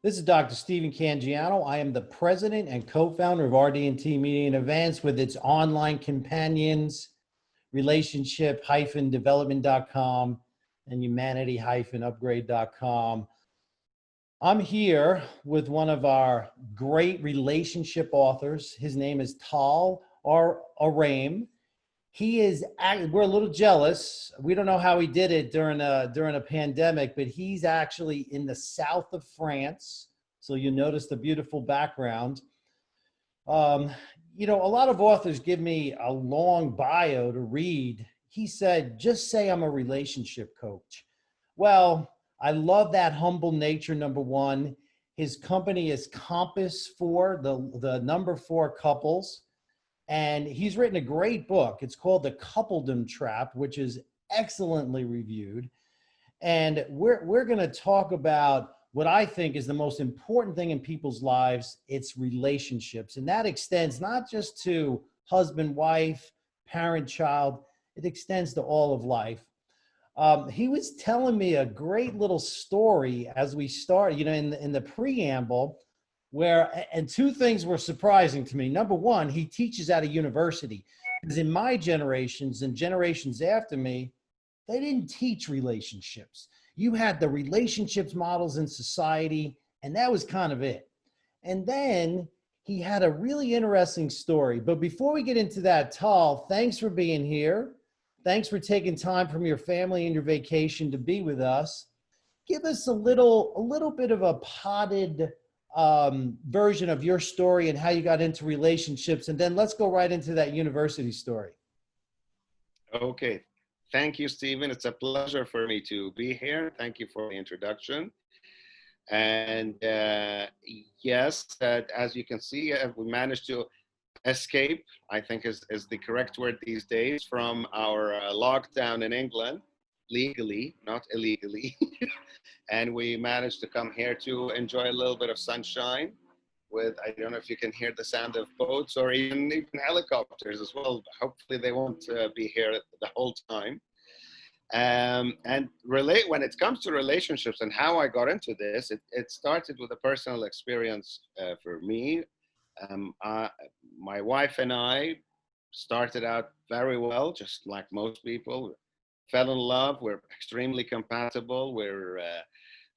This is Dr. Stephen Cangiano. I am the president and co-founder of RDT.Media and Events with its online companions, relationship-development.com and humanity-upgrade.com. I'm here with one of our great relationship authors. His name is Tal Araim. We're a little jealous. We don't know how he did it during a pandemic, but he's actually in the south of France. So you notice the beautiful background. A lot of authors give me a long bio to read. He said, just say I'm a relationship coach. Well, I love that humble nature, number one. His company is Compass4, the number 4 couples. And he's written a great book. It's called The Coupledom Trap, which is excellently reviewed. And we're going to talk about what I think is the most important thing in people's lives. It's relationships. And that extends not just to husband, wife, parent, child. It extends to all of life. He was telling me a great little story as we started, in the preamble, and two things were surprising to me. Number one, he teaches at a university. Because in my generations and generations after me, they didn't teach relationships. You had the relationships models in society, and that was kind of it. And then he had a really interesting story. But before we get into that, Tal, thanks for being here. Thanks for taking time from your family and your vacation to be with us. Give us a little bit of a potted version of your story and how you got into relationships. And then let's go right into that university story. Okay. Thank you, Stephen. It's a pleasure for me to be here. Thank you for the introduction. And yes, as you can see, we managed to escape, I think is the correct word these days, from our lockdown in England, legally, not illegally. And we managed to come here to enjoy a little bit of sunshine with, I don't know if you can hear the sound of boats or even helicopters as well. Hopefully they won't be here the whole time. And when it comes to relationships and how I got into this, it started with a personal experience for me. My wife and I started out very well, just like most people. Fell in love. We're extremely compatible. We're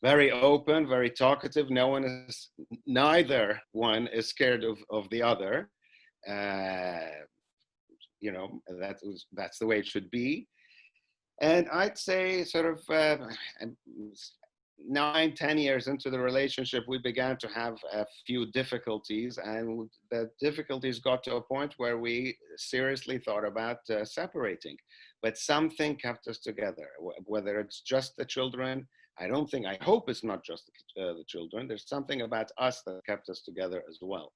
very open, very talkative. Neither one is scared of the other. That's the way it should be. And I'd say sort of 9-10 years into the relationship, we began to have a few difficulties, and the difficulties got to a point where we seriously thought about separating. But something kept us together, whether it's just the children. I hope it's not just the children. There's something about us that kept us together as well.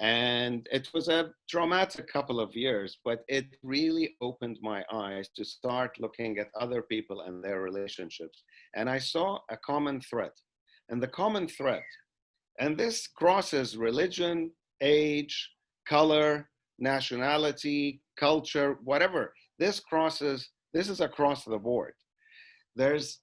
And it was a traumatic couple of years, but it really opened my eyes to start looking at other people and their relationships. And I saw a common thread. And the common thread, and this crosses religion, age, color, nationality, culture, whatever. This is across the board. There's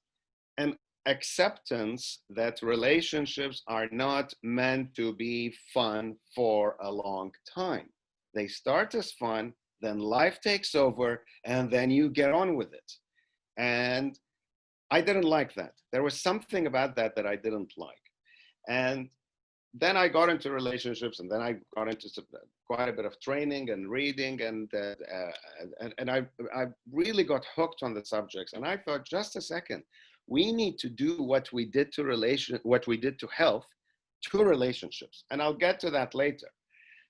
an acceptance that relationships are not meant to be fun for a long time. They start as fun, then life takes over, and then you get on with it. And I didn't like that. There was something about that I didn't like. And then I got into relationships, and then I got into quite a bit of training and reading, and I really got hooked on the subjects. And I thought, just a second, we need to do what we did to health, to relationships. And I'll get to that later.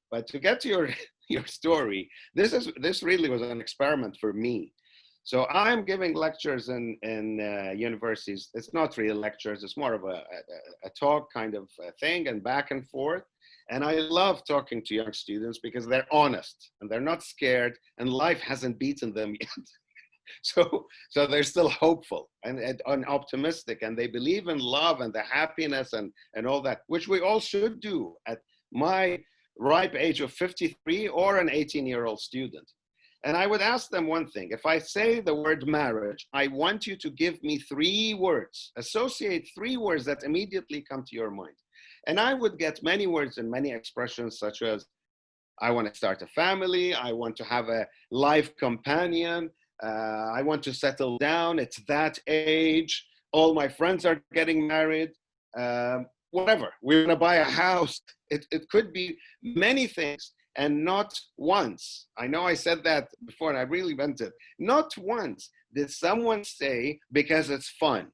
But to get to your story, this really was an experiment for me. So I'm giving lectures in universities. It's not really lectures. It's more of a talk kind of thing, and back and forth. And I love talking to young students because they're honest and they're not scared, and life hasn't beaten them yet. So they're still hopeful and optimistic, and they believe in love and the happiness and all that, which we all should do at my ripe age of 53 or an 18-year-old student. And I would ask them one thing. If I say the word marriage, I want you to give me 3 words, associate 3 words that immediately come to your mind. And I would get many words and many expressions such as, I want to start a family, I want to have a life companion, I want to settle down, it's that age, all my friends are getting married, whatever, we're going to buy a house. It could be many things. And not once, I know I said that before and I really meant it, not once did someone say, because it's fun,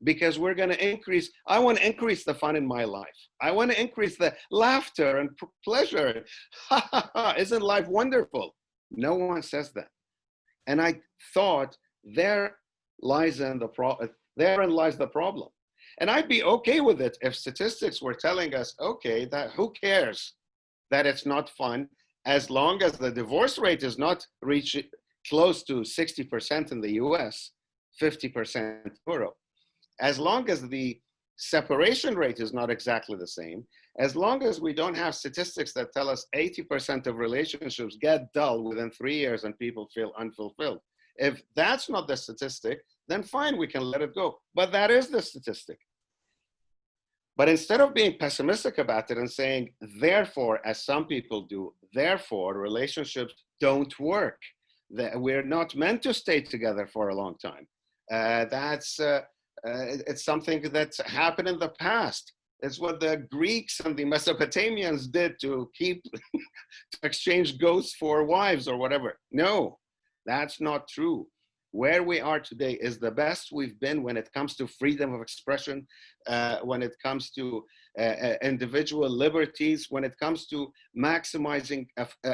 because we're going to increase, I want to increase the fun in my life. I want to increase the laughter and pleasure. Isn't life wonderful? No one says that. And I thought therein lies the problem. And I'd be okay with it if statistics were telling us, okay, that who cares that it's not fun, as long as the divorce rate is not reaching close to 60% in the US, 50% Europe. As long as the separation rate is not exactly the same, as long as we don't have statistics that tell us 80% of relationships get dull within 3 years and people feel unfulfilled. If that's not the statistic, then fine, we can let it go. But that is the statistic. But instead of being pessimistic about it and saying, therefore, as some people do, therefore, relationships don't work. We're not meant to stay together for a long time. It's something that's happened in the past. It's what the Greeks and the Mesopotamians did to keep, to exchange ghosts for wives or whatever. No, that's not true. Where we are today is the best we've been when it comes to freedom of expression, when it comes to individual liberties, when it comes to maximizing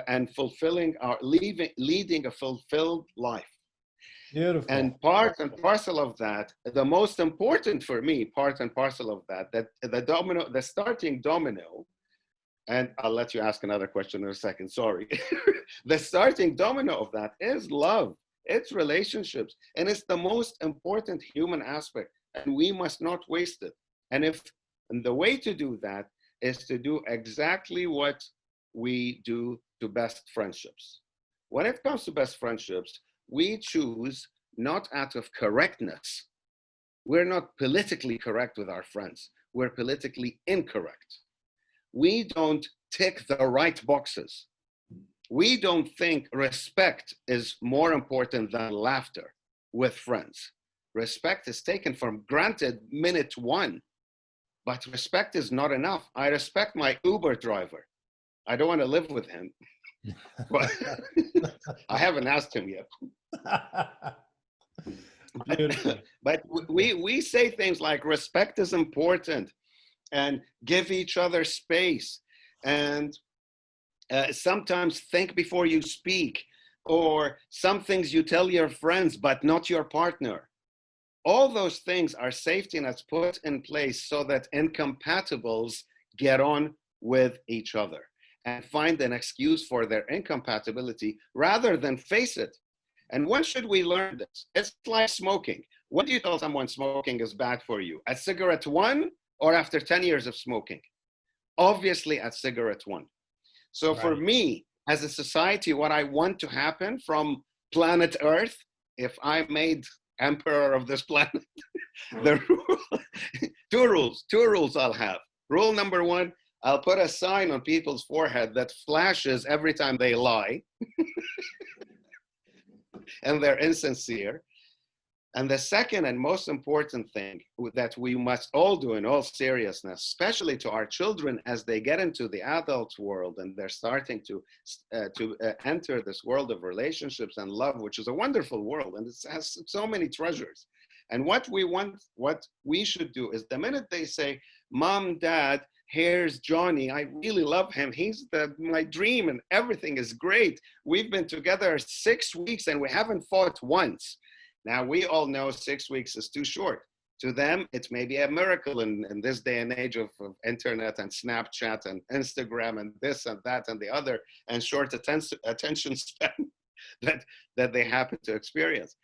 and fulfilling leading a fulfilled life. Beautiful. And part and parcel of that, the most important for me, part and parcel of that the starting domino, and I'll let you ask another question in a second, sorry. The starting domino of that is love. It's relationships, and it's the most important human aspect, and we must not waste it. And the way to do that is to do exactly what we do to best friendships. When it comes to best friendships, we choose not out of correctness. We're not politically correct with our friends. We're politically incorrect. We don't tick the right boxes. We don't think respect is more important than laughter with friends. Respect is taken for granted minute 1, but respect is not enough. I respect my Uber driver. I don't want to live with him, but I haven't asked him yet. But we say things like respect is important and give each other space and sometimes think before you speak, or some things you tell your friends but not your partner. All those things are safety nets put in place so that incompatibles get on with each other and find an excuse for their incompatibility rather than face it. And when should we learn this? It's like smoking. When do you tell someone smoking is bad for you? At cigarette 1 or after 10 years of smoking? Obviously at cigarette 1. So for me, as a society, what I want to happen from planet Earth, if I made emperor of this planet, two rules I'll have. Rule number 1, I'll put a sign on people's forehead that flashes every time they lie and they're insincere. And the second and most important thing that we must all do in all seriousness, especially to our children as they get into the adult world and they're starting to enter this world of relationships and love, which is a wonderful world and it has so many treasures. And what we should do is the minute they say, Mom, Dad, here's Johnny, I really love him. He's my dream and everything is great. We've been together 6 weeks and we haven't fought once. Now, we all know 6 weeks is too short. To them, it may be a miracle in this day and age of internet and Snapchat and Instagram and this and that and the other and short attention span that they happen to experience.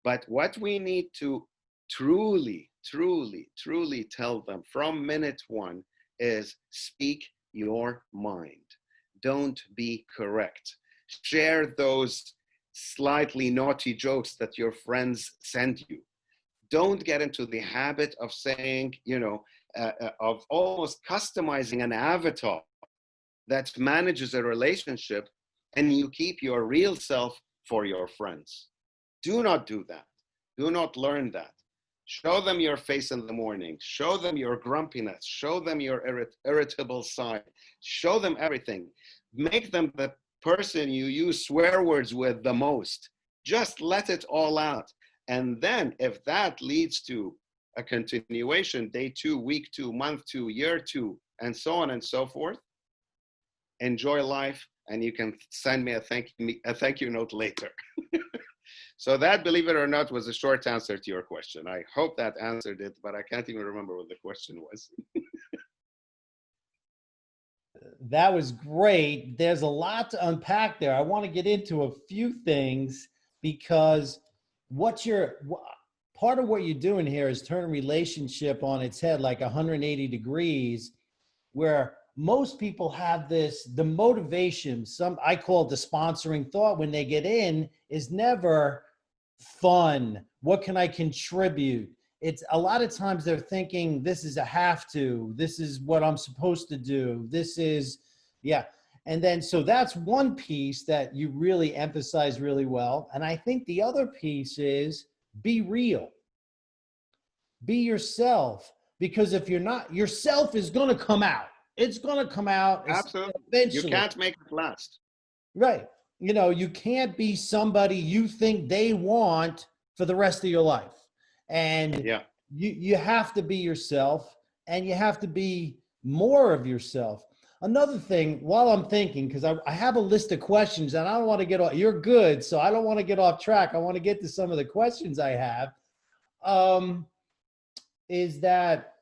But what we need to truly tell them from minute 1 is speak your mind. Don't be correct. Share those slightly naughty jokes that your friends send you. Don't get into the habit of saying, of almost customizing an avatar that manages a relationship, and you keep your real self for your friends. Do not do that. Do not learn that. Show them your face in the morning. Show them your grumpiness. Show them your irritable side. Show them everything. Make them the person you use swear words with the most. Just let it all out. And then if that leads to a continuation, day 2, week 2, month 2, year 2, and so on and so forth, enjoy life, and you can send me a thank you note later. So that, believe it or not, was a short answer to your question. I hope that answered it, but I can't even remember what the question was. That was great. There's a lot to unpack there. I want to get into a few things because part of what you're doing here is turn a relationship on its head like 180 degrees, where most people have the motivation, I call it the sponsoring thought when they get in, is never fun. What can I contribute? It's a lot of times they're thinking this is a have to, this is what I'm supposed to do. This is, yeah. And then, so that's one piece that you really emphasize really well. And I think the other piece is be real, be yourself, because if you're not, yourself is going to come out. It's going to come out Absolutely. eventually. You can't make it last. Right. You can't be somebody you think they want for the rest of your life. And yeah, you have to be yourself, and you have to be more of yourself. Another thing, while I'm thinking, because I have a list of questions and I don't want to get off, you're good, so I don't want to get off track. I want to get to some of the questions I have. Is that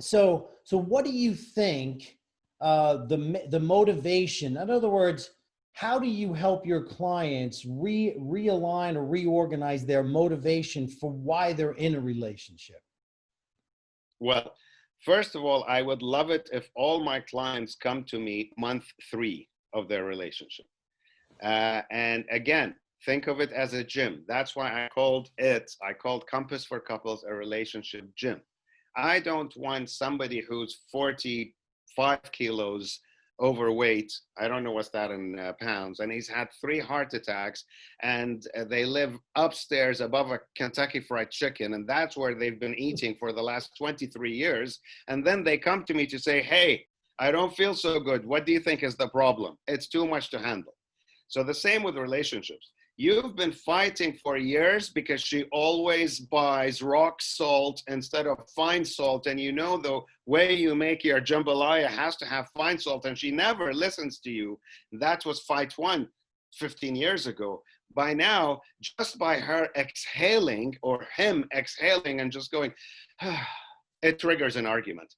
so what do you think the motivation, in other words, how do you help your clients realign or reorganize their motivation for why they're in a relationship? Well, first of all, I would love it if all my clients come to me month 3 of their relationship. And again, think of it as a gym. That's why I called Compass4Couples a relationship gym. I don't want somebody who's 45 kilos overweight. I don't know what's that in pounds. And he's had 3 heart attacks, and they live upstairs above a Kentucky Fried Chicken. And that's where they've been eating for the last 23 years. And then they come to me to say, hey, I don't feel so good. What do you think is the problem? It's too much to handle. So the same with relationships. You've been fighting for years because she always buys rock salt instead of fine salt. And the way you make your jambalaya has to have fine salt, and she never listens to you. That was fight 1 15 years ago. By now, just by her exhaling or him exhaling and just going, it triggers an argument.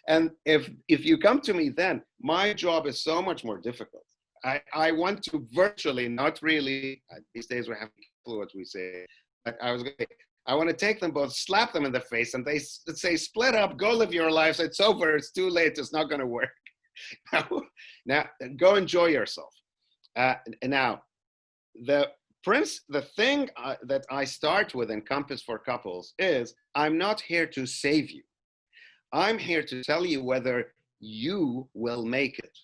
And if you come to me, then my job is so much more difficult. I want to virtually, not really, these days we have to careful what we say, but I want to take them both, slap them in the face, and they say, split up, go live your lives, it's over, it's too late, it's not going to work. Now, go enjoy yourself. Now, the thing that I start with in Compass4Couples is, I'm not here to save you. I'm here to tell you whether you will make it.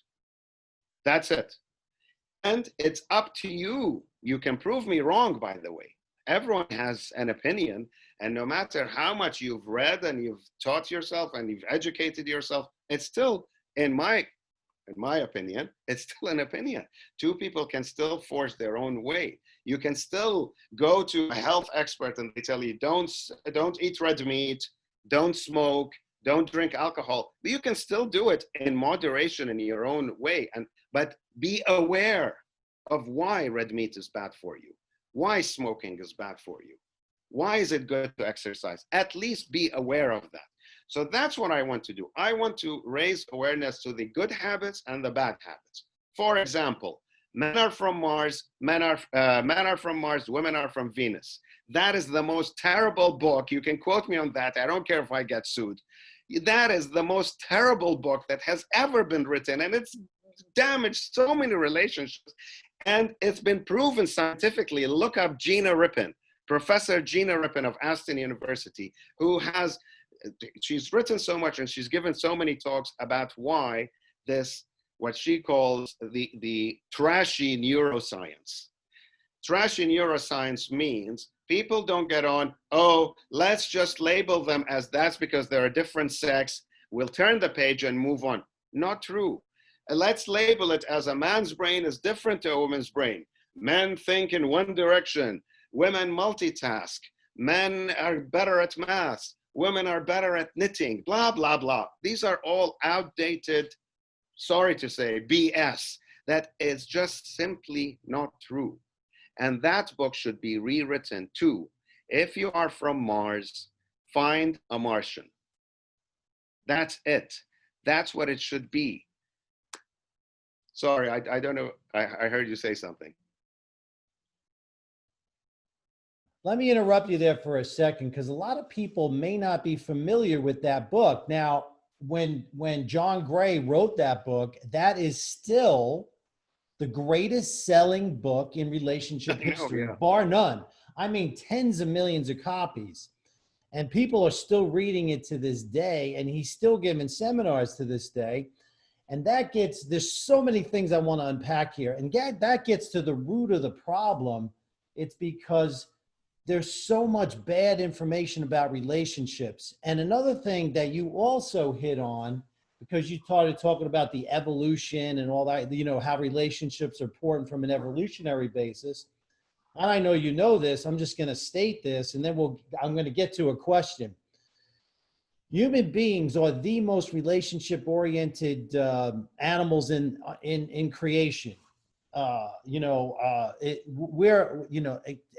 That's it. And it's up to you. You can prove me wrong, by the way. Everyone has an opinion. And no matter how much you've read and you've taught yourself and you've educated yourself, it's still, in my opinion, it's still an opinion. 2 people can still forge their own way. You can still go to a health expert and they tell you, don't eat red meat, don't smoke, don't drink alcohol. But you can still do it in moderation in your own way. But be aware of why red meat is bad for you, why smoking is bad for you, why is it good to exercise. At least be aware of that. So that's what I want to do. I want to raise awareness to the good habits and the bad habits. For example, men are from Mars, men are from Mars, women are from Venus. That is the most terrible book. You can quote me on that. I don't care if I get sued. That is the most terrible book that has ever been written, and it's damaged so many relationships. And it's been proven scientifically. Look up Gina Rippin, Professor Gina Rippin of Aston University, she's written so much and she's given so many talks about why this, what she calls the trashy neuroscience. Trashy neuroscience means people don't get on, oh, let's just label them as that's because they're a different sex. We'll turn the page and move on. Not true. Let's label it as a man's brain is different to a woman's brain. Men think in one direction. Women multitask. Men are better at math. Women are better at knitting. Blah, blah, blah. These are all outdated, sorry to say, BS. That is just simply not true. And that book should be rewritten too. If you are from Mars, find a Martian. That's it. That's what it should be. Sorry, I don't know. I heard you say something. Let me interrupt you there for a second, because a lot of people may not be familiar with that book. Now, when John Gray wrote that book, that is still the greatest selling book in relationship history, bar none. I mean, tens of millions of copies. And people are still reading it to this day, and he's still giving seminars to this day. And there's so many things I want to unpack here. And that gets to the root of the problem. It's because there's so much bad information about relationships. And another thing that you also hit on, because you started talking about the evolution and all that, how relationships are important from an evolutionary basis. And I know you know this, I'm just going to state this, and then I'm going to get to a question. Human beings are the most relationship-oriented animals in creation. We're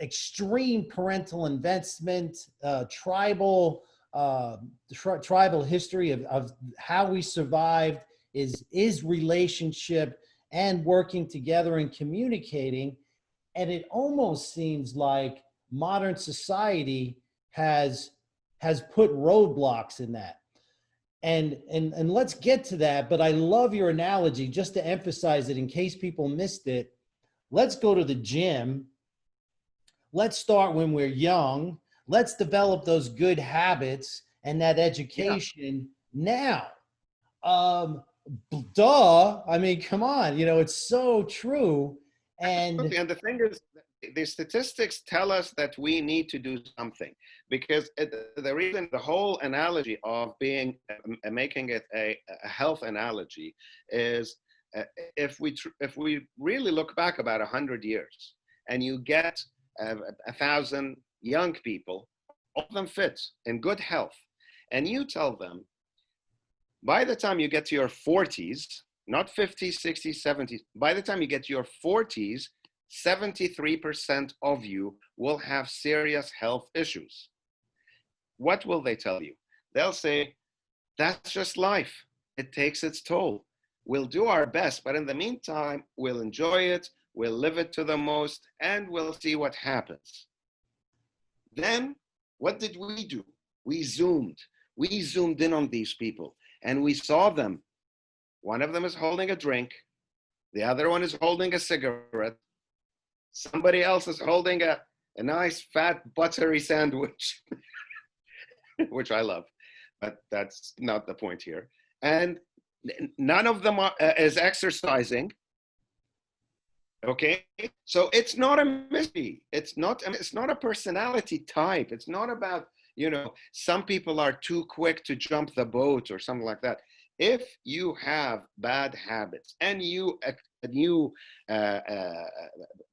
extreme parental investment, tribal history of how we survived is relationship and working together and communicating. And it almost seems like modern society has put roadblocks in that. And let's get to that, but I love your analogy, just to emphasize it in case people missed it. Let's go to the gym. Let's start when we're young. Let's develop those good habits and that education now. Duh. I mean, come on, it's so true. And the thing is, the statistics tell us that we need to do something, because the reason, the whole analogy of making it a health analogy is if we really look back about 100 years and you get 1,000 young people, all of them fit in good health, and you tell them by the time you get to your 40s, not 50s, 60s, 70s, by the time you get to your 40s, 73% of you will have serious health issues. What will they tell you? They'll say, that's just life. It takes its toll. We'll do our best, but in the meantime, we'll enjoy it, we'll live it to the most, and we'll see what happens. Then, what did we do? We zoomed in on these people, and we saw them. One of them is holding a drink. The other one is holding a cigarette. Somebody else is holding a nice, fat, buttery sandwich, which I love, but that's not the point here. And none of them is exercising. Okay, so it's not a mystery. It's not a personality type. It's not about, some people are too quick to jump the boat or something like that. If you have bad habits and you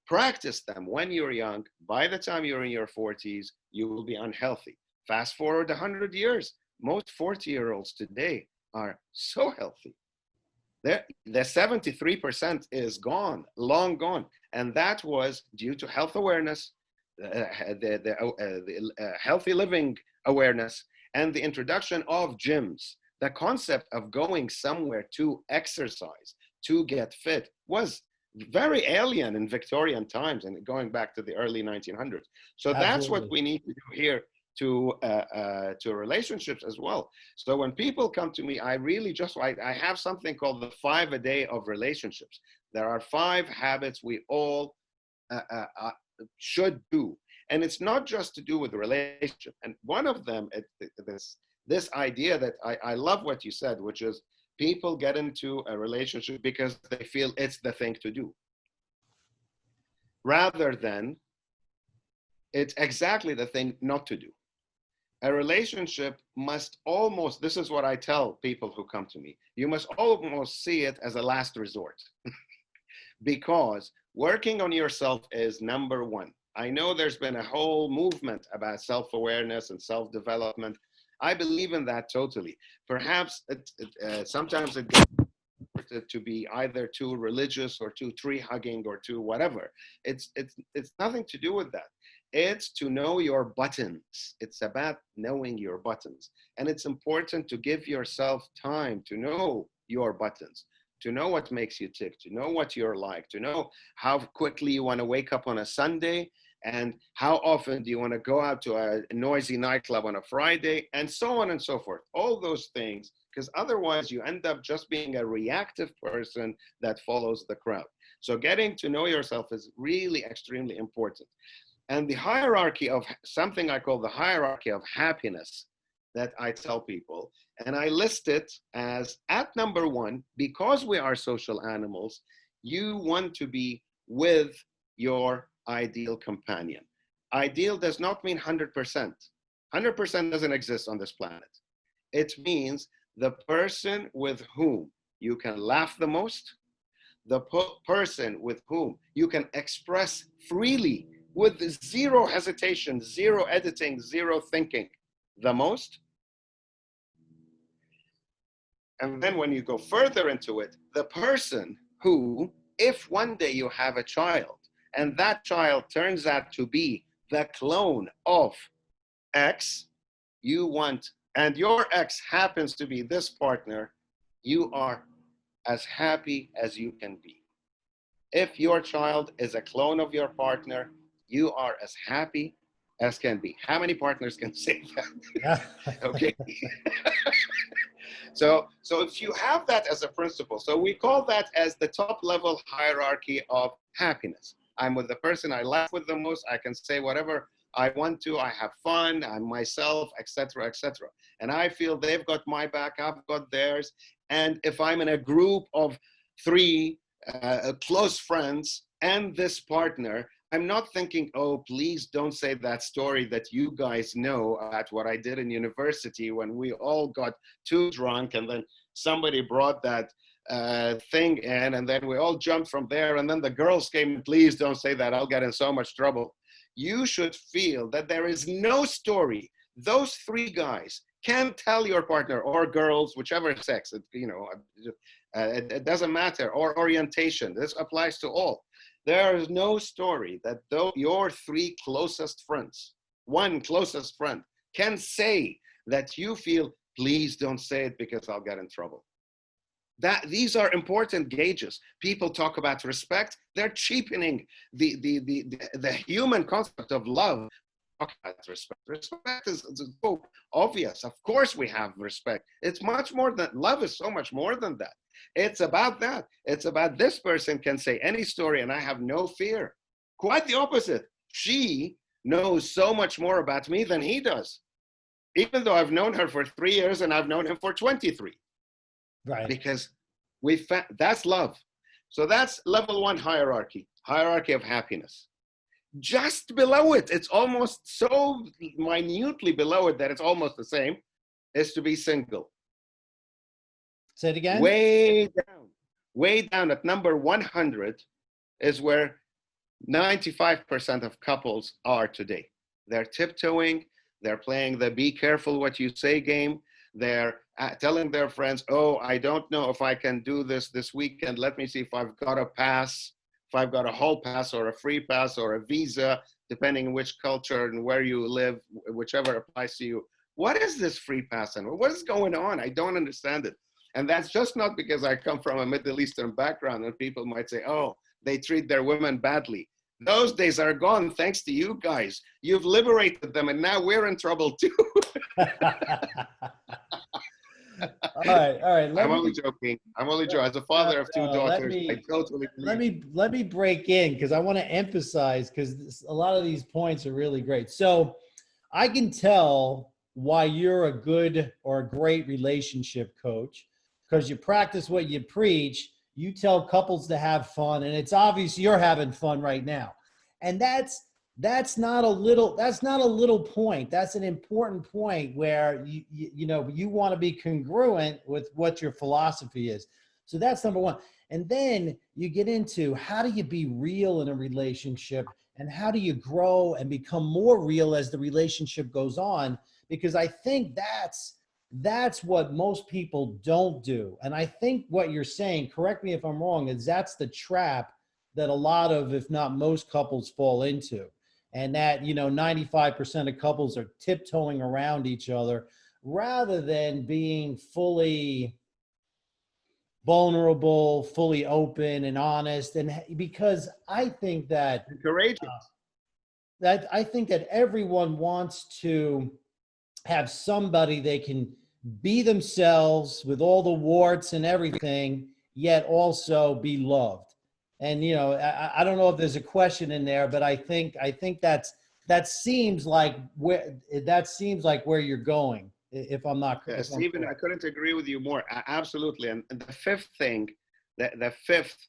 practice them when you're young, by the time you're in your 40s, you will be unhealthy. Fast forward 100 years, most 40-year-olds today are so healthy. The 73% is gone, long gone. And that was due to health awareness, the healthy living awareness, and the introduction of gyms. The concept of going somewhere to exercise, to get fit, was very alien in Victorian times and going back to the early 1900s. So Absolutely. That's what we need to do here to relationships as well. So when people come to me, I really just I have something called the 5 a day of relationships. There are 5 habits we all should do, and it's not just to do with the relationship. And one of them, this idea that I love what you said, which is people get into a relationship because they feel it's the thing to do, rather than it's exactly the thing not to do. A relationship must almost, this is what I tell people who come to me, you must almost see it as a last resort. Because working on yourself is number one. I know there's been a whole movement about self-awareness and self-development. I believe in that totally. Perhaps sometimes it gets to be either too religious or too tree-hugging or too whatever. It's nothing to do with that. It's to know your buttons. It's about knowing your buttons. And it's important to give yourself time to know your buttons, to know what makes you tick, to know what you're like, to know how quickly you want to wake up on a Sunday, and how often do you want to go out to a noisy nightclub on a Friday, and so on and so forth. All those things, because otherwise you end up just being a reactive person that follows the crowd. So getting to know yourself is really extremely important. And the hierarchy of something I call the hierarchy of happiness that I tell people, and I list it as at number 1, because we are social animals, you want to be with your ideal companion. Ideal does not mean 100%. 100% doesn't exist on this planet. It means the person with whom you can laugh the most, the person with whom you can express freely with zero hesitation, zero editing, zero thinking the most. And then when you go further into it, the person who, if one day you have a child and that child turns out to be the clone of X, you want, and your X happens to be this partner, you are as happy as you can be. If your child is a clone of your partner, you are as happy as can be. How many partners can say that? Okay. So if you have that as a principle, so we call that as the top level hierarchy of happiness. I'm with the person I laugh with the most. I can say whatever I want to. I have fun. I'm myself, etc., etc. And I feel they've got my back. I've got theirs. And if I'm in a group of 3 close friends and this partner, I'm not thinking, oh, please don't say that story that you guys know about what I did in university when we all got too drunk and then somebody brought that thing in and then we all jumped from there and then the girls came, please don't say that, I'll get in so much trouble. You should feel that there is no story those 3 guys can tell your partner, or girls, whichever sex, it doesn't matter, or orientation, this applies to all. There is no story that though your 3 closest friends, one closest friend, can say that you feel, please don't say it because I'll get in trouble. These are important gauges. People talk about respect. They're cheapening the human concept of love. Talk about respect. Respect is so obvious. Of course we have respect. It's much more than, love is so much more than that. It's about that. It's about this person can say any story and I have no fear. Quite the opposite. She knows so much more about me than he does. Even though I've known her for 3 years and I've known him for 23. Right. Because that's love. So that's level 1 hierarchy of happiness. Just below it, it's almost so minutely below it that it's almost the same, is to be single. Say it again. Way down at number 100 is where 95% of couples are today. They're tiptoeing, they're playing the be careful what you say game. They're telling their friends, oh, I don't know if I can do this weekend. Let me see if I've got a pass, if I've got a hall pass or a free pass or a visa, depending on which culture and where you live, whichever applies to you. What is this free pass and what is going on? I don't understand it. And that's just not because I come from a Middle Eastern background and people might say, oh, they treat their women badly. Those days are gone thanks to you guys. You've liberated them, and now we're in trouble too. All right. I'm only joking. I'm only joking. As a father of two daughters, I totally believe. Let me break in because I want to emphasize because a lot of these points are really great. So I can tell why you're a good or a great relationship coach because you practice what you preach. You tell couples to have fun, and it's obvious you're having fun right now. And that's not a little point. That's an important point where you want to be congruent with what your philosophy is. So that's number one. And then you get into how do you be real in a relationship and how do you grow and become more real as the relationship goes on? Because I think that's what most people don't do. And I think what you're saying, correct me if I'm wrong, is that's the trap that a lot of, if not most couples fall into. And that, 95% of couples are tiptoeing around each other rather than being fully vulnerable, fully open and honest. And because I think that Courageous. I think that everyone wants to have somebody they can be themselves with all the warts and everything, yet also be loved. And I don't know if there's a question in there, but I think that seems like where you're going. If I'm not, Stephen, I couldn't agree with you more. Absolutely. And the fifth thing, the fifth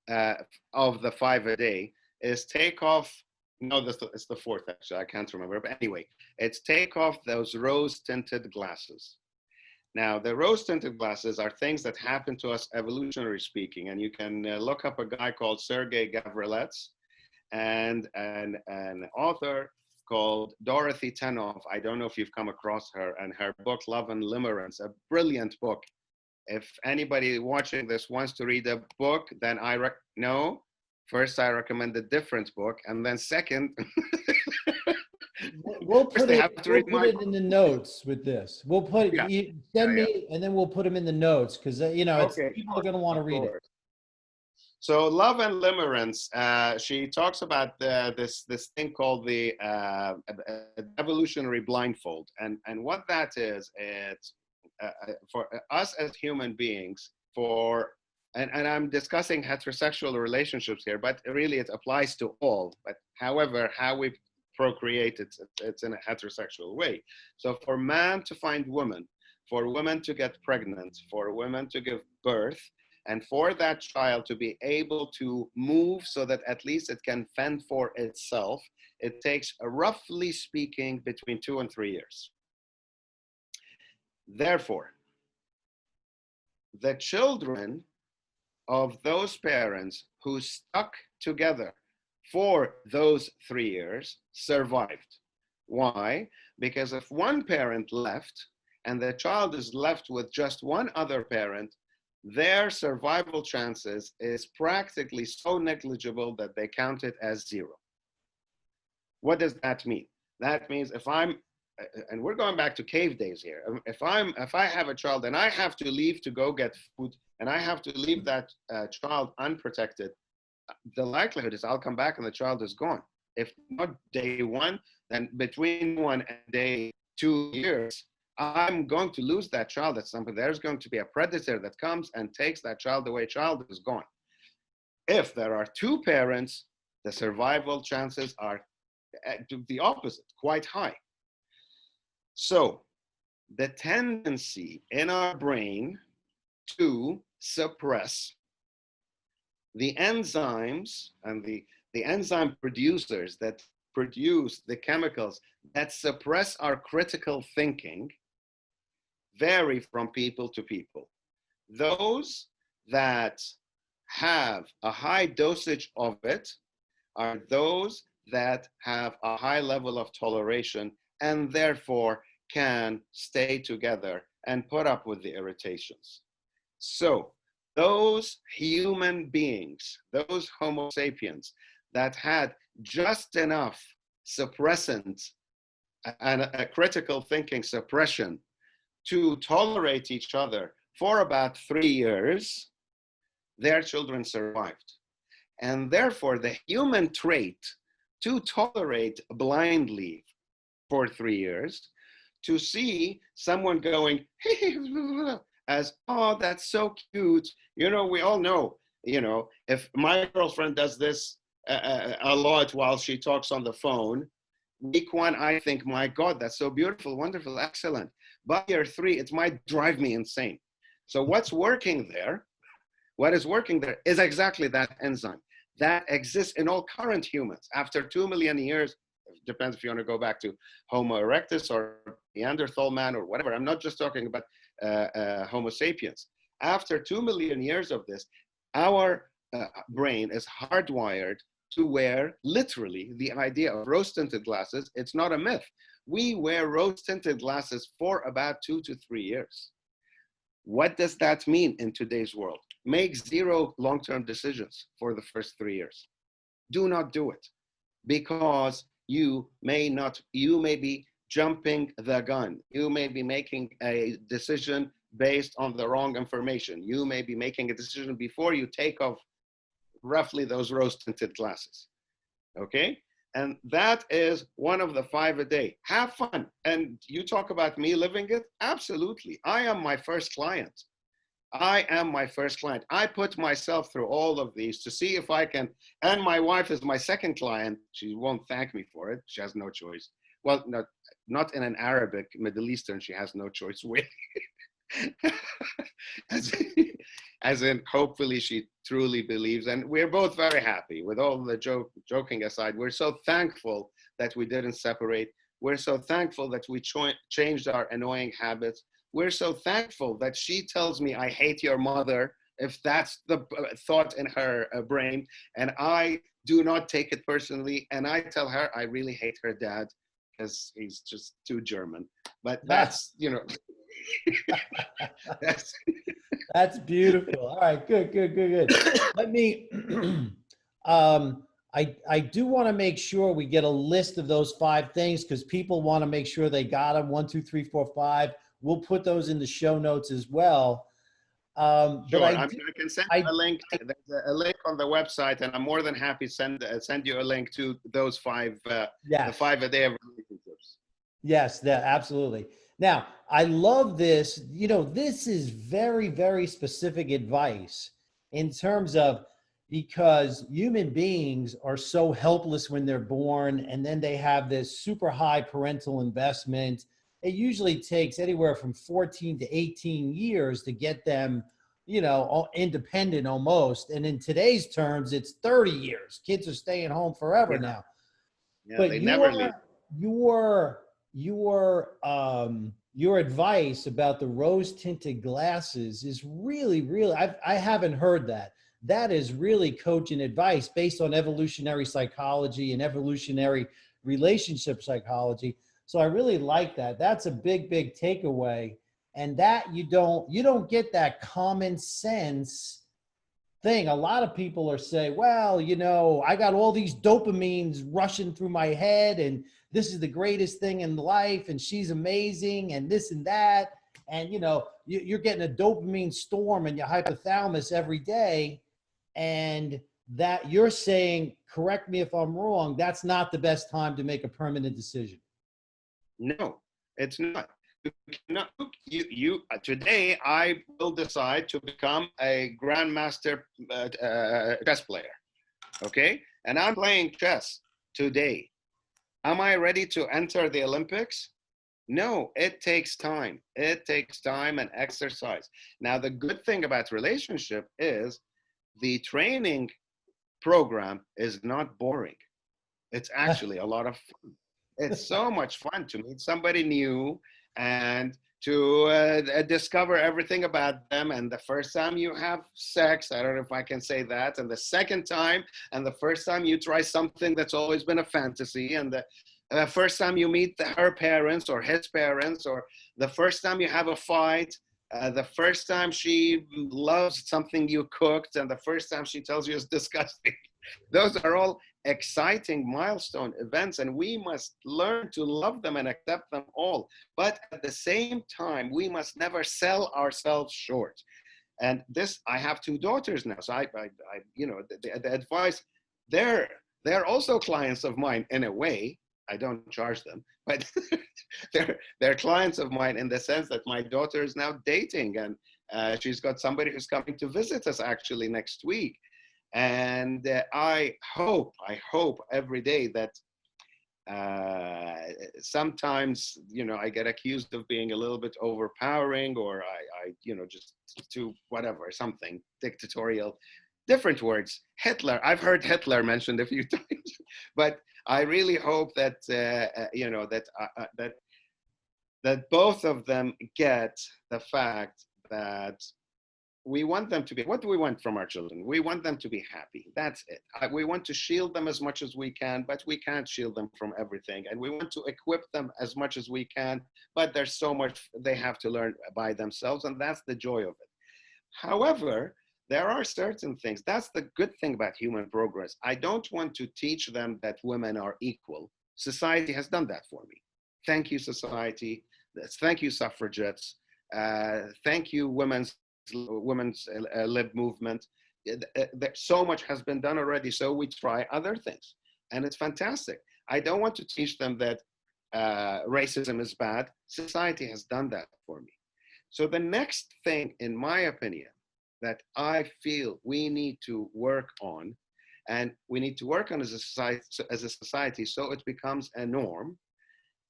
of the 5 a day is take off. No, it's the fourth, actually. I can't remember. But anyway, it's take off those rose-tinted glasses. Now, the rose-tinted glasses are things that happen to us, evolutionary speaking. And you can look up a guy called Sergei Gavrilets and an author called Dorothy Tenoff. I don't know if you've come across her, and her book, Love and Limerence, a brilliant book. If anybody watching this wants to read a book, then First, I recommend a different book, and then second, we'll put it in the notes with this. We'll put send me, and then we'll put them in the notes because people are going to want to read it. So, Love and Limerence, she talks about this thing called the evolutionary blindfold, and what that is, it's for us as human beings, and I'm discussing heterosexual relationships here, but really it applies to all. But however, how we procreate, it's in a heterosexual way. So for man to find woman, for women to get pregnant, for women to give birth, and for that child to be able to move so that at least it can fend for itself, it takes, roughly speaking, between 2 and 3 years. Therefore, the children of those parents who stuck together for those 3 years survived. Why? Because if one parent left and the child is left with just one other parent, their survival chances is practically so negligible that they count it as 0. What does that mean? That means and we're going back to cave days here. If I have a child and I have to leave to go get food, and I have to leave that child unprotected, the likelihood is I'll come back and the child is gone. If not day 1, then between 1 and day 2 years, I'm going to lose that child at some point. There's going to be a predator that comes and takes that child away. Child is gone. If there are 2 parents, the survival chances are the opposite, quite high. So the tendency in our brain to suppress the enzymes and the enzyme producers that produce the chemicals that suppress our critical thinking vary from people to people. Those that have a high dosage of it are those that have a high level of toleration and therefore can stay together and put up with the irritations. So those human beings, those Homo sapiens that had just enough suppressant and a critical thinking suppression to tolerate each other for about 3 years, their children survived. And therefore, the human trait to tolerate blindly for 3 years, to see someone going as, oh, that's so cute. We all know, if my girlfriend does this a lot while she talks on the phone, week one, I think, my God, that's so beautiful, wonderful, excellent. By year 3, it might drive me insane. So what's working there? What is working there is exactly that enzyme that exists in all current humans. After 2 million years, it depends if you want to go back to Homo erectus or Neanderthal man or whatever. I'm not just talking about Homo sapiens. After 2 million years of this, our brain is hardwired to wear literally the idea of rose-tinted glasses. It's not a myth. We wear rose-tinted glasses for about 2 to 3 years. What does that mean in today's world? Make 0 long-term decisions for the first 3 years. Do not do it, because you may be jumping the gun. You may be making a decision based on the wrong information. You may be making a decision before you take off roughly those rose-tinted glasses, okay? And that is one of the 5 a day. Have fun. And you talk about me living it? Absolutely. I am my first client. I put myself through all of these to see if I can, and my wife is my second client. She won't thank me for it. She has no choice. Well, not in an Arabic, Middle Eastern, she has no choice with. as in, hopefully she truly believes, and we're both very happy. With all the joking aside, we're so thankful that we didn't separate. We're so thankful that we changed our annoying habits. We're so thankful that she tells me, I hate your mother, if that's the thought in her brain, and I do not take it personally, and I tell her I really hate her dad because he's just too German. But that's, That's beautiful. All right, good. Let me, I do want to make sure we get a list of those 5 things, because people want to make sure they got them. 1, 2, 3, 4, 5. We'll put those in the show notes as well. Sure, but I can send you a link. There's a link on the website, and I'm more than happy to send you a link to those 5, yes. the 5 a day of relationships. Yes, absolutely. Now, I love this. This is very, very specific advice in terms of, because human beings are so helpless when they're born, and then they have this super high parental investment. It usually takes anywhere from 14 to 18 years to get them, independent almost. And in today's terms, it's 30 years. Kids are staying home forever now. Yeah, but they never leave. Your advice about the rose tinted glasses is really, really, I haven't heard that. That is really cogent advice based on evolutionary psychology and evolutionary relationship psychology. So I really like that. That's a big, big takeaway. And that you don't get that common sense thing. A lot of people are saying, well, I got all these dopamines rushing through my head, and this is the greatest thing in life, and she's amazing, and this and that. And, you're getting a dopamine storm in your hypothalamus every day. And that you're saying, correct me if I'm wrong, that's not the best time to make a permanent decision. No, it's not. Today, I will decide to become a grandmaster chess player, okay? And I'm playing chess today. Am I ready to enter the Olympics? No, it takes time. It takes time and exercise. Now, the good thing about relationship is the training program is not boring. It's actually a lot of fun. It's so much fun to meet somebody new and to discover everything about them. And the first time you have sex, I don't know if I can say that, and the second time, and the first time you try something that's always been a fantasy, and the first time you meet her parents or his parents, or the first time you have a fight, the first time she loves something you cooked, and the first time she tells you it's disgusting. Those are all exciting milestone events, and we must learn to love them and accept them all. But at the same time, we must never sell ourselves short. And this, I have two daughters now. So I you know, the advice, they're also clients of mine in a way. I don't charge them, but they're clients of mine in the sense that my daughter is now dating, and she's got somebody who's coming to visit us actually next week. And I hope every day that sometimes, you know, I get accused of being a little bit overpowering, or I you know, just to whatever, something dictatorial, different words. Hitler, I've heard Hitler mentioned a few times, but I really hope that, you know, that both of them get the fact that we want them to be, what do we want from our children? We want them to be happy. That's it. We want to shield them as much as we can, but we can't shield them from everything. And we want to equip them as much as we can, but there's so much they have to learn by themselves, and that's the joy of it. However, there are certain things. That's the good thing about human progress. I don't want to teach them that women are equal. Society has done that for me. Thank you, society. Thank you, suffragettes. Thank you, women's lib movement. So much has been done already, so we try other things, and it's fantastic. I don't want to teach them that racism is bad. Society has done that for me. So the next thing, in my opinion, that I feel we need to work on, and we need to work on as a society so it becomes a norm,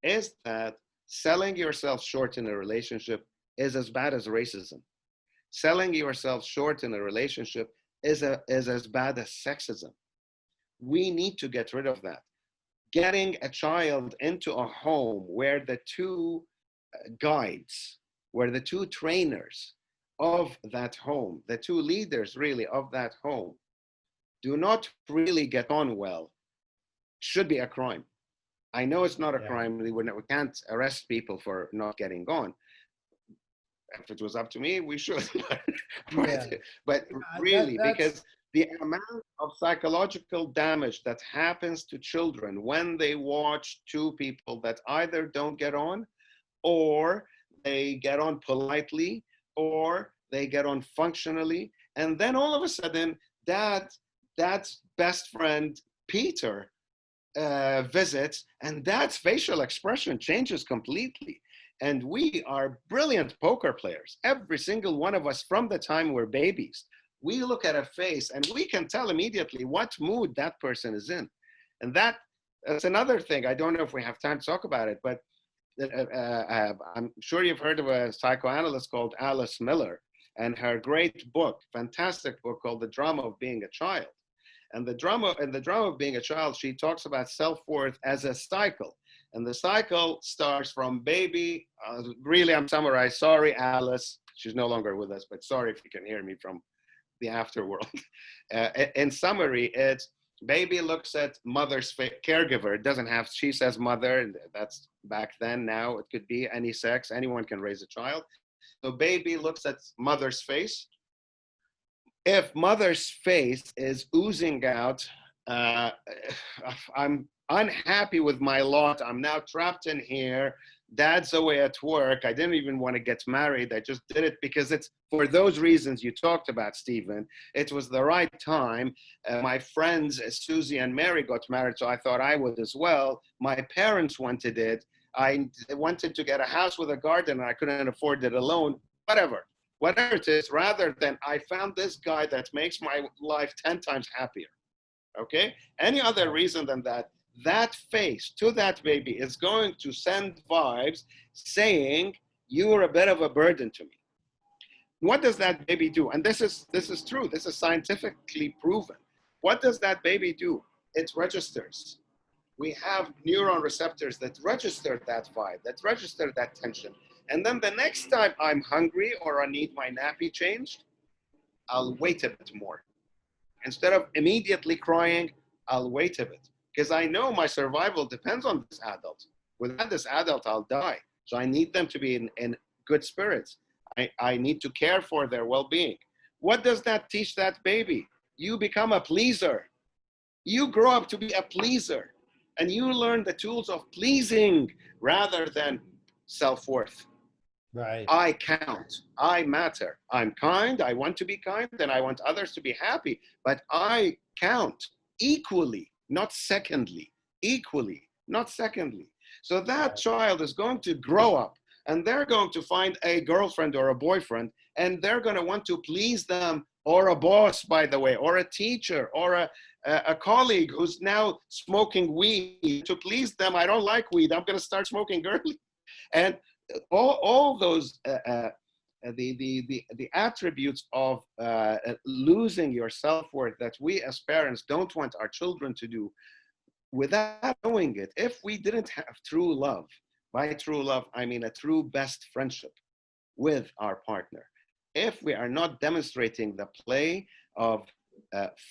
is that selling yourself short in a relationship is as bad as racism. Selling yourself short in a relationship is as bad as sexism. We need to get rid of that. Getting a child into a home where the two guides, where the two trainers of that home, the two leaders really of that home, do not really get on well, should be a crime. I know it's not a crime. We can't arrest people for not getting on. If it was up to me, we should. But really, because the amount of psychological damage that happens to children when they watch two people that either don't get on, or they get on politely, or they get on functionally, and then all of a sudden, dad's best friend Peter visits, and dad's facial expression changes completely. And we are brilliant poker players, every single one of us, from the time we're babies. We look at a face and we can tell immediately what mood that person is in. And that's another thing. I don't know if we have time to talk about it, but I'm sure you've heard of a psychoanalyst called Alice Miller, and her great book, fantastic book called The Drama of Being a Child. And the drama of being a child, she talks about self-worth as a cycle. And the cycle starts from baby. Really, I'm summarizing. Sorry, Alice. She's no longer with us, but sorry if you can hear me from the afterworld. In summary, it's baby looks at mother's caregiver. It doesn't have, she says mother, and that's back then. Now it could be any sex. Anyone can raise a child. So baby looks at mother's face. If mother's face is oozing out, I'm unhappy with my lot. I'm now trapped in here. Dad's away at work. I didn't even want to get married. I just did it because it's for those reasons you talked about, Stephen. It was the right time. My friends, Susie and Mary, got married, so I thought I would as well. My parents wanted it. I wanted to get a house with a garden, and I couldn't afford it alone. Whatever it is, rather than I found this guy that makes my life 10 times happier. Okay? Any other reason than that, that face to that baby is going to send vibes saying, you're a bit of a burden to me. What does that baby do? And this is true. This is scientifically proven. What does that baby do? It registers. We have neuron receptors that register that vibe, that register that tension. And then the next time I'm hungry or I need my nappy changed, I'll wait a bit more. Instead of immediately crying, I'll wait a bit. Because I know my survival depends on this adult. Without this adult, I'll die. So I need them to be in good spirits. I need to care for their well-being. What does that teach that baby? You become a pleaser. You grow up to be a pleaser. And you learn the tools of pleasing rather than self-worth. Right. I count. I matter. I'm kind. I want to be kind and I want others to be happy. But I count equally, not secondly. Equally, not secondly. So that Right. child is going to grow up and they're going to find a girlfriend or a boyfriend and they're going to want to please them, or a boss, by the way, or a teacher, or a colleague who's now smoking weed. To please them, I don't like weed. I'm going to start smoking early. And all those the attributes of losing your self-worth that we as parents don't want our children to do without knowing it. If we didn't have true love, by true love I mean a true best friendship with our partner, if we are not demonstrating the play of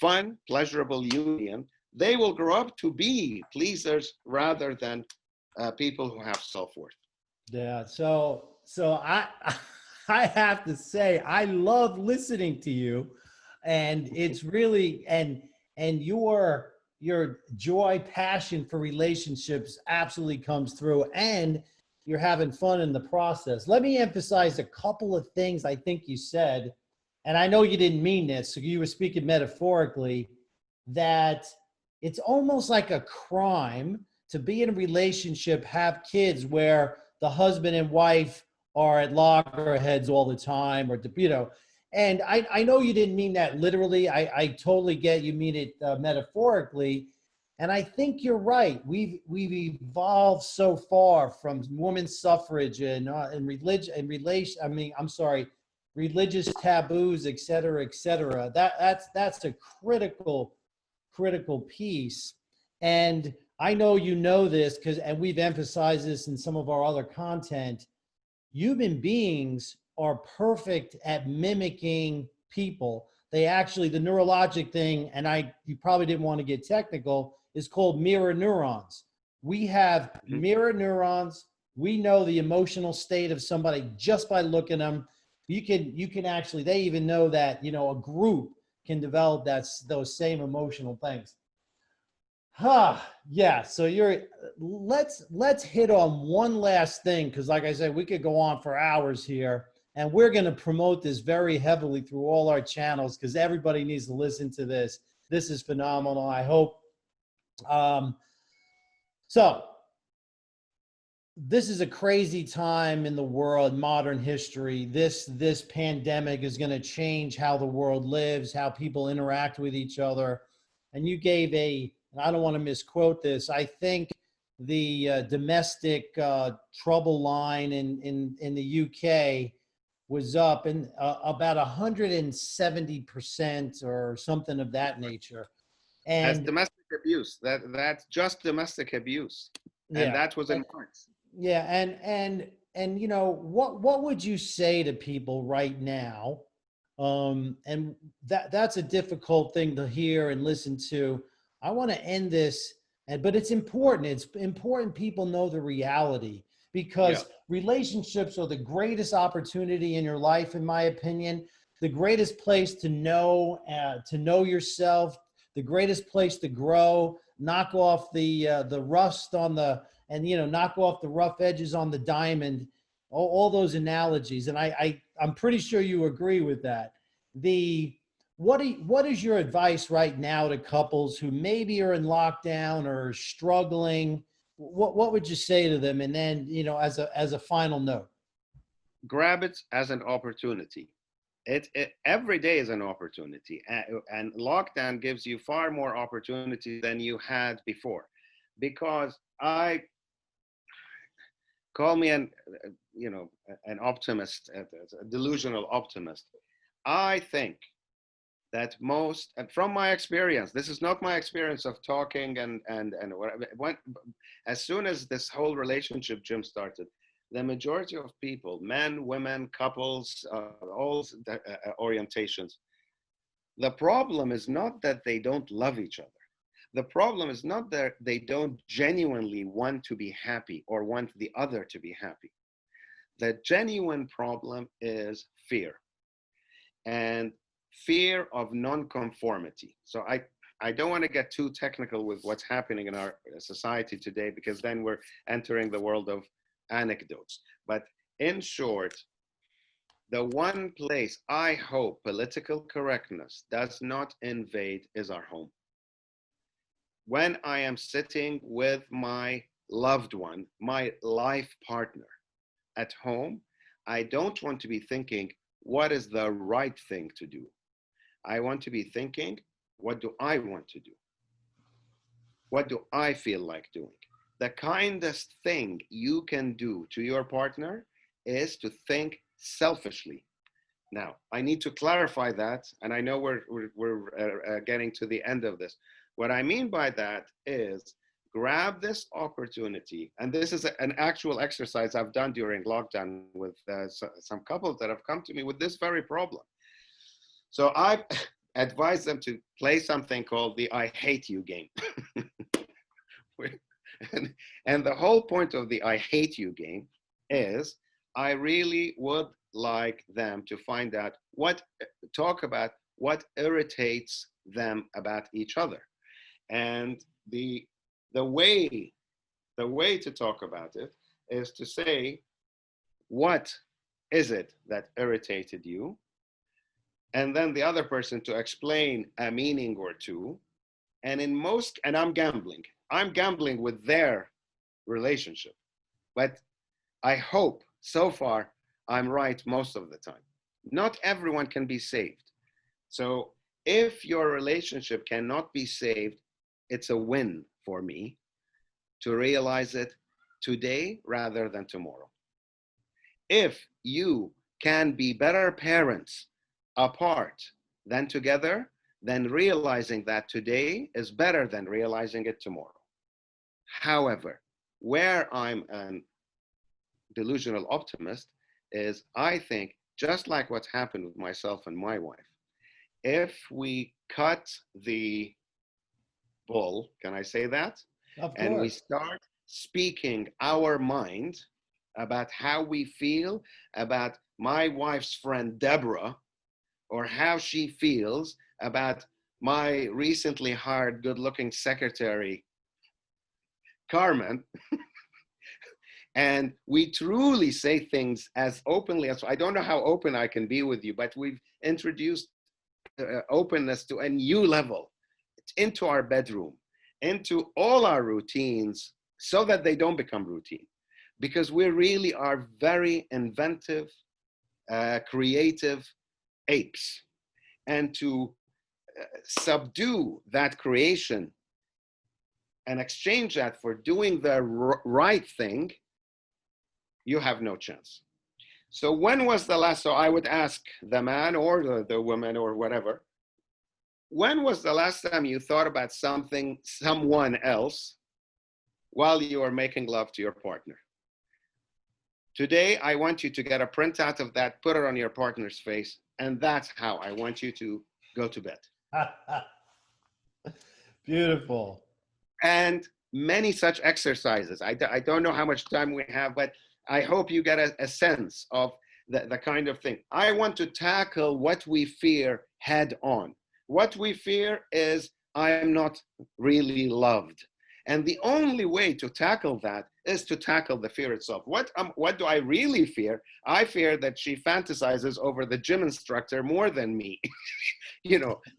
fun, pleasurable union, they will grow up to be pleasers rather than people who have self-worth. Yeah. So I have to say I love listening to you, and it's really and your joy, passion for relationships absolutely comes through, and you're having fun in the process. Let me emphasize a couple of things I think you said, and I know you didn't mean this, so you were speaking metaphorically, that it's almost like a crime to be in a relationship, have kids where the husband and wife are at loggerheads all the time, or and I know you didn't mean that literally. I totally get you mean it metaphorically, and I think you're right. We've evolved so far from women's suffrage and religion and relation. I mean, I'm sorry, religious taboos, et cetera, et cetera. That's a critical piece. And I know you know this because, and we've emphasized this in some of our other content, human beings are perfect at mimicking people. They actually, the neurologic thing, and you probably didn't want to get technical, is called mirror neurons. We have Mhm. mirror neurons. We know the emotional state of somebody just by looking at them. You can actually, they even know that, a group can develop those same emotional things. Yeah. So let's hit on one last thing, because like I said, we could go on for hours here, and we're going to promote this very heavily through all our channels because everybody needs to listen to this. This is phenomenal. I hope. Um, so this is a crazy time in the world, modern history. This pandemic is going to change how the world lives, how people interact with each other. And you gave and I don't want to misquote this, I think the domestic trouble line in the UK was up in about 170% or something of that nature. As And domestic abuse. That's just domestic abuse, and yeah, that was in March. yeah, and what would you say to people right now? And that's a difficult thing to hear and listen to. I want to end this, but it's important. It's important people know the reality, Yeah, because relationships are the greatest opportunity in your life, in my opinion. The greatest place to know yourself, the greatest place to grow, knock off the rust on the and knock off the rough edges on the diamond, all those analogies. And I'm pretty sure you agree with that. The what is your advice right now to couples who maybe are in lockdown or struggling? What would you say to them? And then, as a final note. grab it as an opportunity. Every day is an opportunity, and lockdown gives you far more opportunity than you had before, because I call me an optimist, a delusional optimist. I think that most, and from my experience, this is not my experience of talking and whatever. As soon as this whole relationship, Jim, started, the majority of people, men, women, couples, all orientations, the problem is not that they don't love each other. The problem is not that they don't genuinely want to be happy or want the other to be happy. The genuine problem is fear, and fear of nonconformity. So I don't want to get too technical with what's happening in our society today, because then we're entering the world of anecdotes. But In short, the one place I hope political correctness does not invade is our home. When I am sitting with my loved one, my life partner at home, I don't want to be thinking, what is the right thing to do? I want to be thinking, what do I want to do? What do I feel like doing? The kindest thing you can do to your partner is to think selfishly. Now, I need to clarify that, and I know we're getting to the end of this. What I mean by that is grab this opportunity, and this is an actual exercise I've done during lockdown with some couples that have come to me with this very problem. So I advise them to play something called the I hate you game. and the whole point of the I hate you game is I really would like them to find out talk about what irritates them about each other. And the way to talk about it is to say, what is it that irritated you? And then the other person to explain a meaning or two. And I'm gambling with their relationship. But I hope so far I'm right most of the time. Not everyone can be saved. So if your relationship cannot be saved, it's a win for me to realize it today rather than tomorrow. If you can be better parents apart than together, then realizing that today is better than realizing it tomorrow. However, where I'm a delusional optimist is I think, just like what's happened with myself and my wife, if we cut the bull, can I say that? Of And we course. start speaking our mind about how we feel about my wife's friend Deborah, or how she feels about my recently hired good-looking secretary, Carmen, and we truly say things as openly as, I don't know how open I can be with you, but we've introduced openness to a new level into our bedroom, into all our routines, so that they don't become routine. Because we really are very inventive, creative apes. And to subdue that creation and exchange that for doing the right thing, you have no chance. So when was the last, so I would ask the man or the woman or whatever, when was the last time you thought about someone else while you were making love to your partner? Today, I want you to get a printout of that, put it on your partner's face, and that's how I want you to go to bed. Beautiful. And many such exercises. I don't know how much time we have, but I hope you get a sense of the kind of thing. I want to tackle what we fear head on. What we fear is, I am not really loved. And the only way to tackle that is to tackle the fear itself. What do I really fear? I fear that she fantasizes over the gym instructor more than me.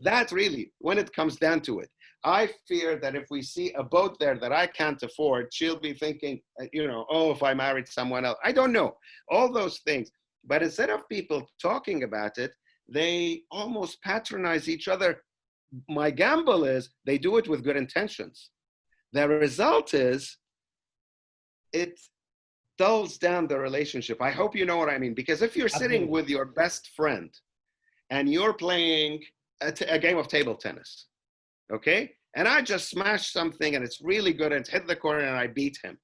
That really, when it comes down to it, I fear that if we see a boat there that I can't afford, she'll be thinking, oh, if I married someone else. I don't know, all those things. But instead of people talking about it, they almost patronize each other. My gamble is they do it with good intentions. The result is it dulls down the relationship. I hope you know what I mean. Because if you're sitting with your best friend and you're playing a game of table tennis, okay? And I just smashed something and it's really good and it's hit the corner and I beat him.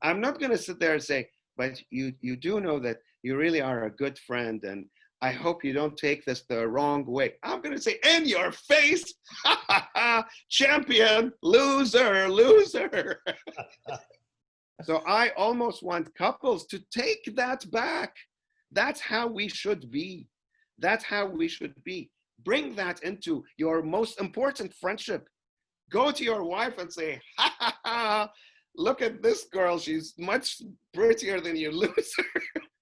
I'm not going to sit there and say, but you do know that you really are a good friend and I hope you don't take this the wrong way. I'm going to say, in your face, champion, loser. So I almost want couples to take that back. That's how we should be. That's how we should be. Bring that into your most important friendship. Go to your wife and say, look at this girl. She's much prettier than you, loser.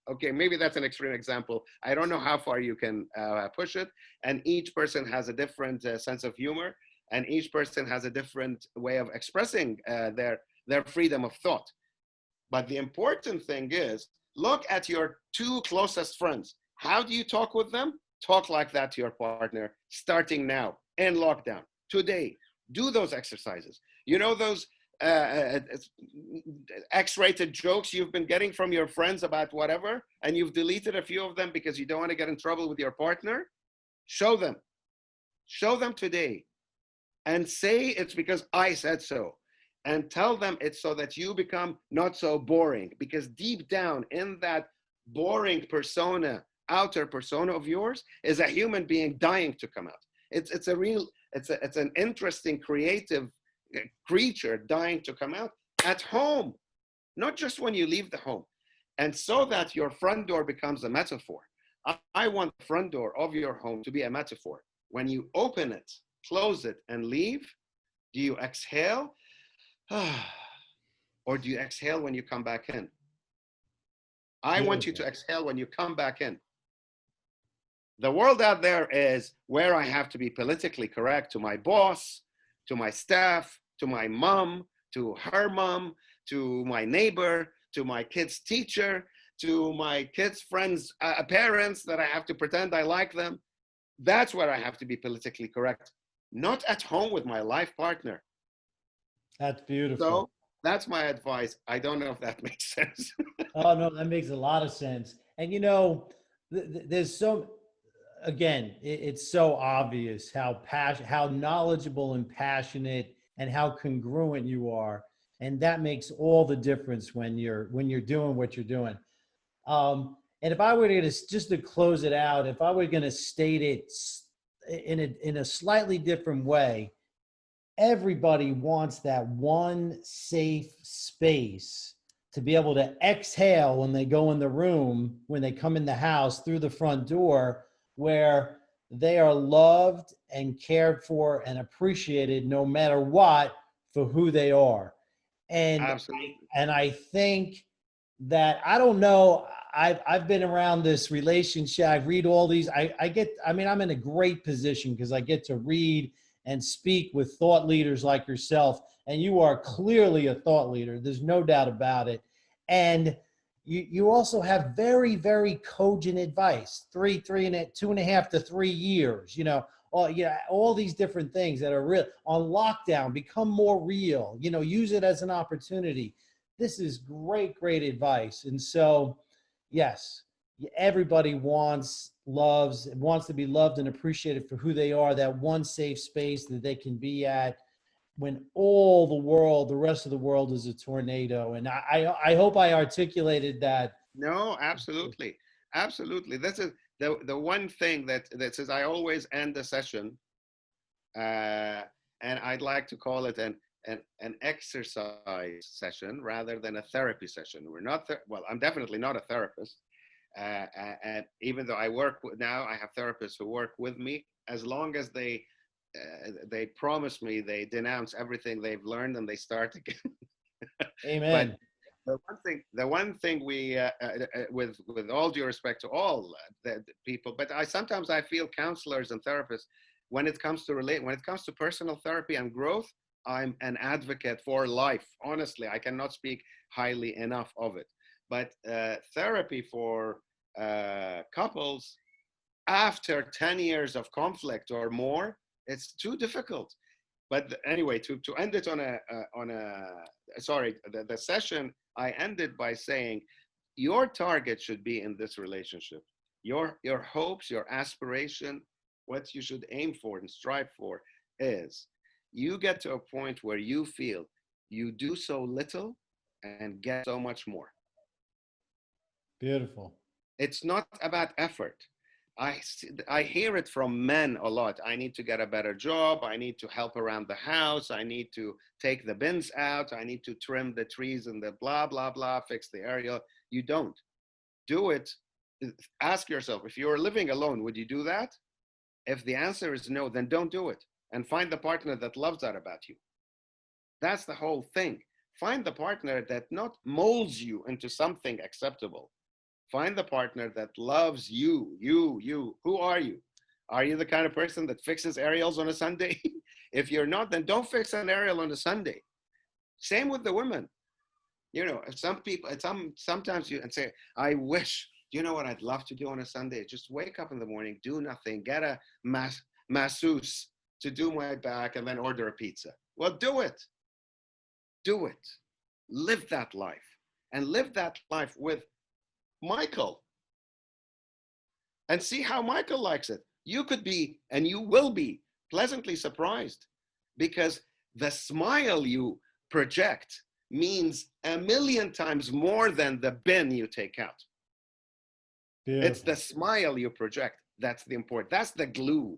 Okay, maybe that's an extreme example. I don't know how far you can push it. And each person has a different sense of humor, and each person has a different way of expressing their freedom of thought. But the important thing is, look at your two closest friends. How do you talk with them? Talk like that to your partner, starting now in lockdown. Today, do those exercises. You know those X-rated jokes you've been getting from your friends about whatever, and you've deleted a few of them because you don't want to get in trouble with your partner? Show them. Show them today. And say it's because I said so. And tell them it's so that you become not so boring. Because deep down in that boring persona, outer persona of yours, is a human being dying to come out. It's an interesting, creative creature dying to come out at home, not just when you leave the home. And so that your front door becomes a metaphor. I want the front door of your home to be a metaphor. When you open it, close it, and leave, do you exhale? Or do you exhale when you come back in? I want you to exhale when you come back in. The world out there is where I have to be politically correct to my boss, to my staff, to my mom, to her mom, to my neighbor, to my kid's teacher, to my kids' friends' parents that I have to pretend I like them. That's where I have to be politically correct, not at home with my life partner. That's beautiful. So that's my advice. I don't know if that makes sense. Oh, no, that makes a lot of sense. And, you know, there's so, again, it's so obvious how knowledgeable and passionate and how congruent you are. And that makes all the difference when you're doing what you're doing. And if I were to just to close it out, if I were going to state it in a slightly different way, everybody wants that one safe space to be able to exhale when they go in the room, when they come in the house through the front door, where they are loved and cared for and appreciated no matter what for who they are. Absolutely. And I think that, I don't know, I've been around this relationship. I read all these. I'm in a great position because I get to read and speak with thought leaders like yourself. And you are clearly a thought leader. There's no doubt about it. And you also have very, very cogent advice, 2.5 to 3 years, all these different things that are real on lockdown, become more real, use it as an opportunity. This is great, great advice. And so, yes, everybody wants to be loved and appreciated for who they are, that one safe space that they can be at when all the rest of the world is a tornado. And I hope I articulated that. No, absolutely. Absolutely. This is the one thing that says I always end the session, and I'd like to call it an exercise session rather than a therapy session. We're not, well, I'm definitely not a therapist. And even though I work now, I have therapists who work with me, as long as they promise me they denounce everything they've learned and they start again. Amen. But the one thing we, with all due respect to all the people, but sometimes I feel counselors and therapists, when it comes to personal therapy and growth, I'm an advocate for life. Honestly, I cannot speak highly enough of it. But therapy for couples after 10 years of conflict or more, it's too difficult. But anyway, to end it the session, I ended by saying, your target should be in this relationship. Your hopes, your aspiration, what you should aim for and strive for is you get to a point where you feel you do so little and get so much more. Beautiful. It's not about effort. I hear it from men a lot. I need to get a better job. I need to help around the house. I need to take the bins out. I need to trim the trees and the blah, blah, blah, fix the area. You don't. Do it. Ask yourself, if you're living alone, would you do that? If the answer is no, then don't do it. And find the partner that loves that about you. That's the whole thing. Find the partner that not molds you into something acceptable. Find the partner that loves you, you. Who are you? Are you the kind of person that fixes aerials on a Sunday? If you're not, then don't fix an aerial on a Sunday. Same with the women. You know, some people, sometimes you and say, I wish, you know what I'd love to do on a Sunday? Just wake up in the morning, do nothing, get a masseuse to do my back, and then order a pizza. Well, do it. Do it. Live that life. And live that life with Michael. And see how Michael likes it. You could be, and you will be, pleasantly surprised, because the smile you project means 1,000,000 times more than the bin you take out. Beautiful. It's the smile you project. That's the important. That's the glue.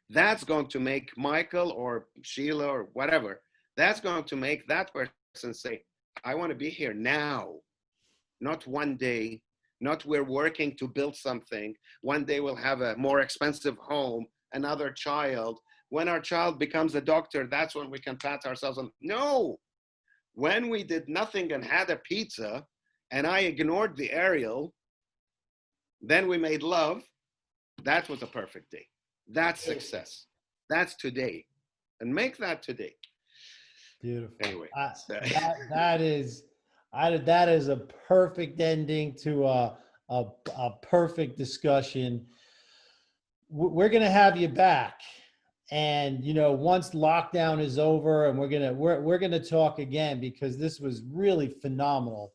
That's going to make Michael or Sheila or whatever, that's going to make that person say, I want to be here now, not one day, not we're working to build something. One day we'll have a more expensive home, another child. When our child becomes a doctor, that's when we can pat ourselves on. No, when we did nothing and had a pizza and I ignored the aerial, then we made love. That was a perfect day. That's success. That's today. And make that today. Beautiful. Anyway. That is a perfect ending to a perfect discussion. We're going to have you back. And, you know, once lockdown is over, and we're going to talk again, because this was really phenomenal.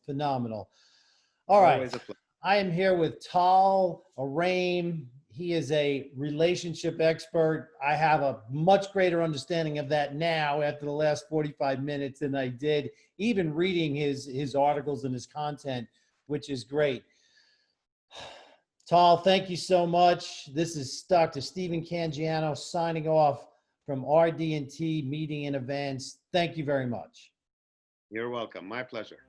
All right. Always a pleasure. I am here with Tal Araim. He is a relationship expert. I have a much greater understanding of that now after the last 45 minutes than I did even reading his articles and his content, which is great. Tal, thank you so much. This is Dr. Stephen Cangiano signing off from RD&T Meeting and Events. Thank you very much. You're welcome. My pleasure.